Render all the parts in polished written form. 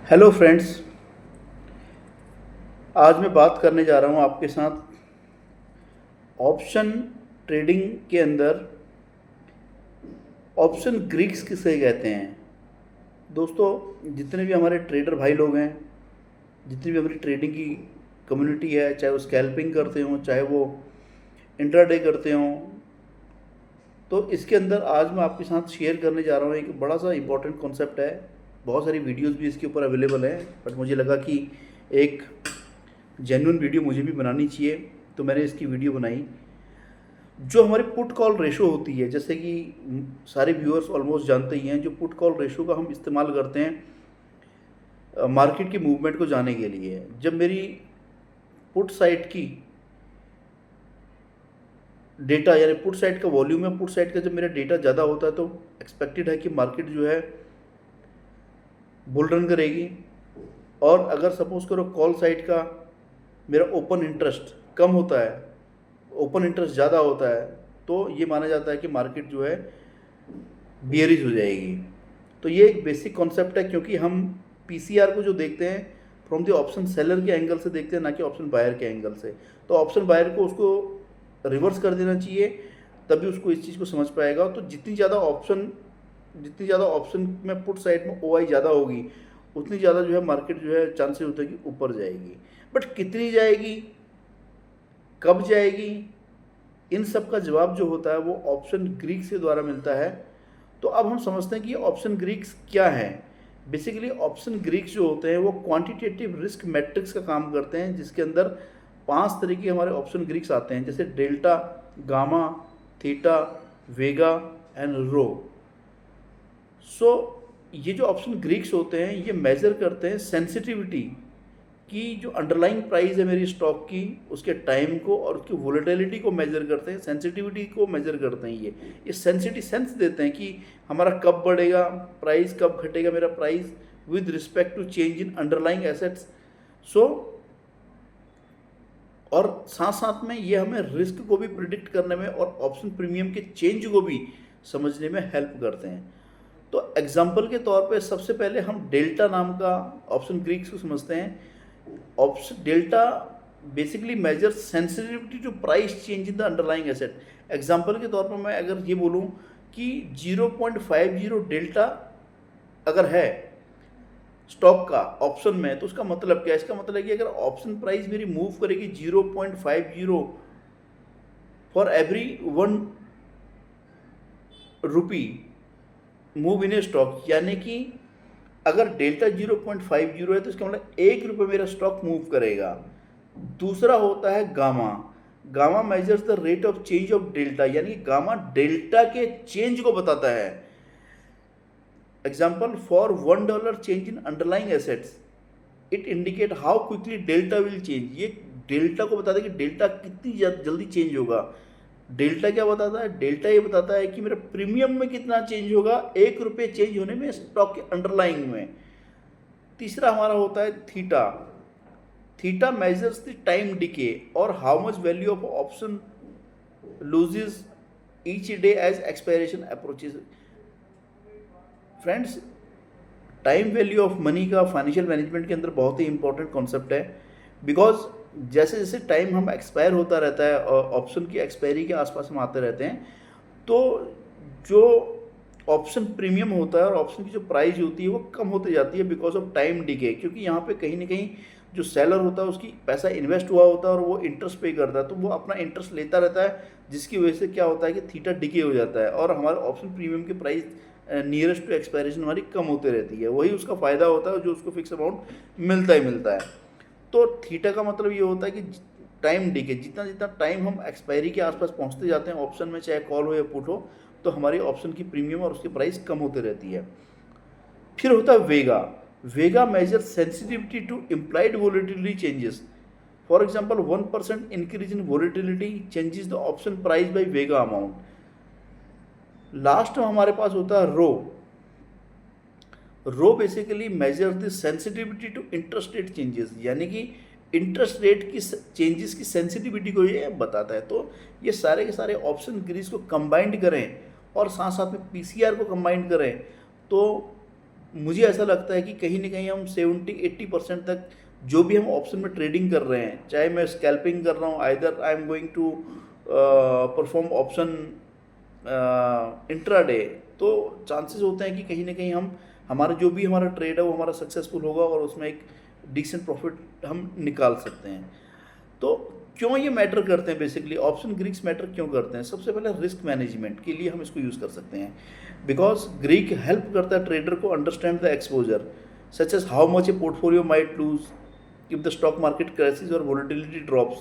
Hello friends. आज मैं बात करने जा रहा हूँ आपके साथ ऑप्शन ट्रेडिंग के अंदर ऑप्शन ग्रीक्स किसे कहते हैं। दोस्तों, जितने भी हमारे ट्रेडर भाई लोग हैं, जितनी भी हमारी ट्रेडिंग की कम्युनिटी है, चाहे वो स्कैल्पिंग करते हों, चाहे वो इंट्राडे करते हों, तो इसके अंदर आज मैं आपके साथ शेयर करने जा रहा हूँ एक बड़ा सा इम्पोर्टेंट कॉन्सेप्ट है। बहुत सारी वीडियोस भी इसके ऊपर अवेलेबल हैं, बट मुझे लगा कि एक जेन्युइन वीडियो मुझे भी बनानी चाहिए, तो मैंने इसकी वीडियो बनाई। जो हमारी पुट कॉल रेशो होती है, जैसे कि सारे व्यूअर्स ऑलमोस्ट जानते ही हैं, जो पुट कॉल रेशो का हम इस्तेमाल करते हैं मार्केट की मूवमेंट को जानने के लिए। जब मेरी पुट साइड की डेटा यानी पुट साइड का वॉल्यूम है, पुट साइड का जब मेरा डेटा ज़्यादा होता है, तो एक्सपेक्टेड है कि मार्केट जो है बुल रन करेगी। और अगर सपोज करो कॉल साइड का मेरा ओपन इंटरेस्ट कम होता है, ओपन इंटरेस्ट ज़्यादा होता है, तो ये माना जाता है कि मार्केट जो है बियरिश हो जाएगी। तो ये एक बेसिक कॉन्सेप्ट है, क्योंकि हम पीसीआर को जो देखते हैं फ्रॉम द ऑप्शन सेलर के एंगल से देखते हैं, ना कि ऑप्शन बायर के एंगल से। तो ऑप्शन बायर को उसको रिवर्स कर देना चाहिए, तभी उसको इस चीज़ को समझ पाएगा। तो जितनी ज़्यादा ऑप्शन में पुट साइड में ओआई ज़्यादा होगी, उतनी ज़्यादा जो है मार्केट जो है चांसेस होते हैं कि ऊपर जाएगी। बट कितनी जाएगी, कब जाएगी, इन सब का जवाब जो होता है वो ऑप्शन ग्रीक्स के द्वारा मिलता है। तो अब हम समझते हैं कि ऑप्शन ग्रीक्स क्या है। बेसिकली ऑप्शन ग्रीक्स जो होते हैं वो क्वांटिटेटिव रिस्क मैट्रिक्स का काम करते हैं, जिसके अंदर 5 तरीके के हमारे ऑप्शन ग्रीक्स आते हैं, जैसे delta, gamma, theta, vega and rho. So ये जो ऑप्शन ग्रीक्स होते हैं ये मेजर करते हैं सेंसिटिविटी की, जो अंडरलाइंग प्राइस है मेरी स्टॉक की, उसके टाइम को और उसकी वोलेटिलिटी को मेजर करते हैं, सेंसिटिविटी को मेजर करते हैं। ये सेंसिटिव सेंस देते हैं कि हमारा कब बढ़ेगा प्राइस, कब घटेगा मेरा price with respect to change in underlying assets. So और साथ साथ में ये हमें रिस्क को भी प्रिडिक्ट करने में और ऑप्शन प्रीमियम के चेंज को भी समझने में हेल्प करते हैं। तो एग्जांपल के तौर पे सबसे पहले हम डेल्टा नाम का ऑप्शन ग्रीक्स को समझते हैं। Option delta basically measure sensitivity to price change in the underlying asset. Example के तौर पर मैं अगर ये बोलूँ कि 0.50 डेल्टा अगर है स्टॉक का ऑप्शन में, तो उसका मतलब क्या है? इसका मतलब है कि अगर ऑप्शन प्राइस मेरी मूव करेगी 0.50 for every 1 rupee move in A stock, यानी कि अगर डेल्टा 0.50 है तो इसका मतलब 1 रुपये मेरा स्टॉक मूव करेगा। दूसरा होता है gamma. Gamma measures the rate of change of delta, यानी गामा डेल्टा के चेंज को बताता है। Example, for $1 change in underlying assets it indicate how quickly delta will change. ये डेल्टा को बताता है कि डेल्टा कितनी जल्दी चेंज होगा। डेल्टा क्या बताता है? डेल्टा ये बताता है कि मेरा प्रीमियम में कितना चेंज होगा 1 रुपये चेंज होने में स्टॉक के अंडरलाइंग में। तीसरा हमारा होता है theta. Theta measures the time decay और how much value of option loses each day as expiration approaches. Friends, time value of money का फाइनेंशियल मैनेजमेंट के अंदर बहुत ही इंपॉर्टेंट कॉन्सेप्ट है, बिकॉज जैसे जैसे टाइम हम एक्सपायर होता रहता है और ऑप्शन की एक्सपायरी के आसपास हम आते रहते हैं, तो जो ऑप्शन प्रीमियम होता है और ऑप्शन की जो प्राइस होती है वो कम होती जाती है बिकॉज ऑफ टाइम डिके। क्योंकि यहाँ पे कहीं ना कहीं जो सेलर होता है उसकी पैसा इन्वेस्ट हुआ होता है और वो इंटरेस्ट पे करता है, तो वो अपना इंटरेस्ट लेता रहता है, जिसकी वजह से क्या होता है कि थीटा डिके हो जाता है और हमारे ऑप्शन प्रीमियम की प्राइस नियरेस्ट टू एक्सपायरेशन हमारी कम होती रहती है। वही उसका फ़ायदा होता है जो उसको फिक्स अमाउंट मिलता ही मिलता है। तो थीटा का मतलब ये होता है कि टाइम डिके, जितना जितना टाइम हम एक्सपायरी के आसपास पहुंचते जाते हैं ऑप्शन में, चाहे कॉल हो या पुट हो, तो हमारी ऑप्शन की प्रीमियम और उसकी प्राइस कम होती रहती है। फिर होता है vega. Vega measure sensitivity to implied volatility changes. For example 1% increase in volatility changes the option price by vega amount. Last में हमारे पास होता है rho. Rho basically measure the sensitivity to interest rate changes, यानी कि interest rate की changes की sensitivity को ये बताता है। तो ये सारे के सारे ऑप्शन ग्रीस को कंबाइंड करें और साथ साथ में पीसीआर को कंबाइंड करें, तो मुझे ऐसा लगता है कि कहीं ना कहीं हम 70-80% तक जो भी हम ऑप्शन में ट्रेडिंग कर रहे हैं, चाहे मैं स्कैल्पिंग कर रहा हूँ, either I am going to perform option intraday, तो चांसेस होते हैं कि कहीं ना कहीं हम हमारा जो भी हमारा ट्रेड है वो हमारा सक्सेसफुल होगा और उसमें एक डिसेंट प्रॉफिट हम निकाल सकते हैं। तो क्यों ये मैटर करते हैं, बेसिकली ऑप्शन ग्रीक्स मैटर क्यों करते हैं? सबसे पहले रिस्क मैनेजमेंट के लिए हम इसको यूज़ कर सकते हैं, बिकॉज ग्रीक हेल्प करता है ट्रेडर को understand the exposure, such as how much a portfolio might lose if the stock market crashes और वोलेटिलिटी ड्रॉप्स।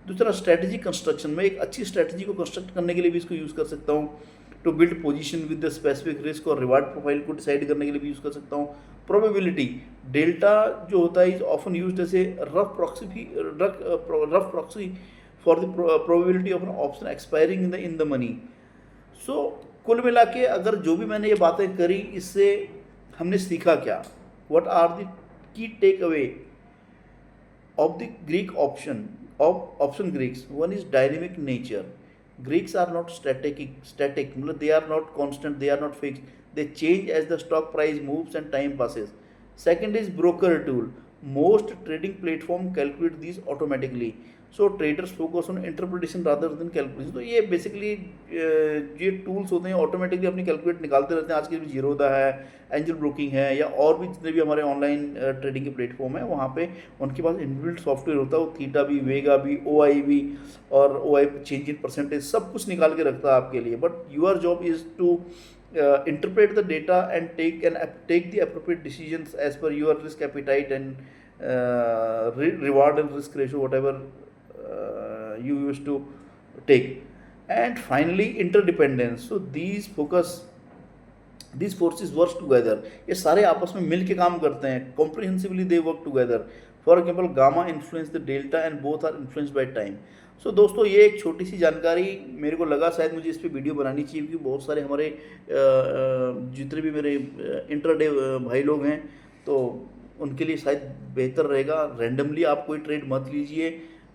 दूसरा, स्ट्रैटेजी कंस्ट्रक्शन में एक अच्छी स्ट्रैटेजी को कंस्ट्रक्ट करने के लिए भी इसको यूज़ कर सकता हूँ। To build position with the specific risk और रिवार्ड प्रोफाइल को डिसाइड करने के लिए भी यूज़ कर सकता हूँ। प्रोबेबिलिटी डेल्टा जो होता है is often used as a rough proxy for the probability of an option expiring in the money. So कुल मिला के अगर जो भी मैंने ये बातें करी, इससे हमने सीखा क्या? What are the key takeaway of the Greek option Greeks? One is dynamic nature. Greeks are not static. They are not constant. They are not fixed. They change as the stock price moves and time passes. Second is broker tool. Most trading platform calculate these automatically. So traders focus on interpretation rather than calculation. तो ये basically ये tools होते हैं automatically अपनी calculate निकालते रहते हैं। आज के भी जीरोदा है, एंजल ब्रोकिंग है, या और भी जितने भी हमारे ऑनलाइन ट्रेडिंग के प्लेटफॉर्म है, वहाँ पे उनके पास इनबिल्ट सॉफ्टवेयर होता है। वो थीटा भी, वेगा भी, OI भी, और OI चेंज इन परसेंटेज सब कुछ निकाल के रखता है आपके लिए। But your job is to interpret the data and take the appropriate decisions as per your risk appetite and reward and risk ratio, whatever you used to take. And finally, interdependence. So these forces work together. ये सारे आपस में मिल के काम करते हैं, comprehensively they work together. For example, gamma influence the delta and both are influenced by time. सो दोस्तों, ये एक छोटी सी जानकारी मेरे को लगा शायद मुझे इस पर वीडियो बनानी चाहिए, क्योंकि बहुत सारे हमारे जितने भी मेरे इंटरडे भाई लोग हैं, तो उनके लिए शायद बेहतर रहेगा रैंडमली आप कोई ट्रेड मत लीजिए।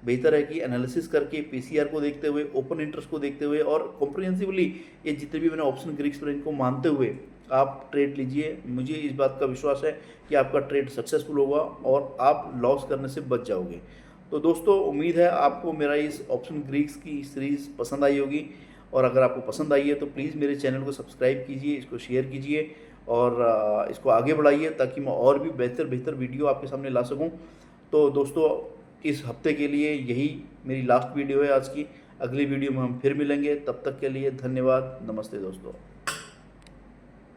बेहतर है कि एनालिसिस करके PCR को देखते हुए, ओपन इंटरेस्ट को देखते हुए और कॉम्प्रिहेंसिवली ये जितने भी मैंने ऑप्शन ग्रीक्स पर इनको मानते हुए आप ट्रेड लीजिए। मुझे इस बात का विश्वास है कि आपका ट्रेड सक्सेसफुल होगा और आप लॉस करने से बच जाओगे। तो दोस्तों, उम्मीद है आपको मेरा इस ऑप्शन ग्रीक्स की सीरीज़ पसंद आई होगी, और अगर आपको पसंद आई है तो प्लीज़ मेरे चैनल को सब्सक्राइब कीजिए, इसको शेयर कीजिए और इसको आगे बढ़ाइए, ताकि मैं और भी बेहतर वीडियो आपके सामने ला सकूं। तो दोस्तों, इस हफ्ते के लिए यही मेरी लास्ट वीडियो है आज की। अगली वीडियो में हम फिर मिलेंगे, तब तक के लिए धन्यवाद। नमस्ते दोस्तों।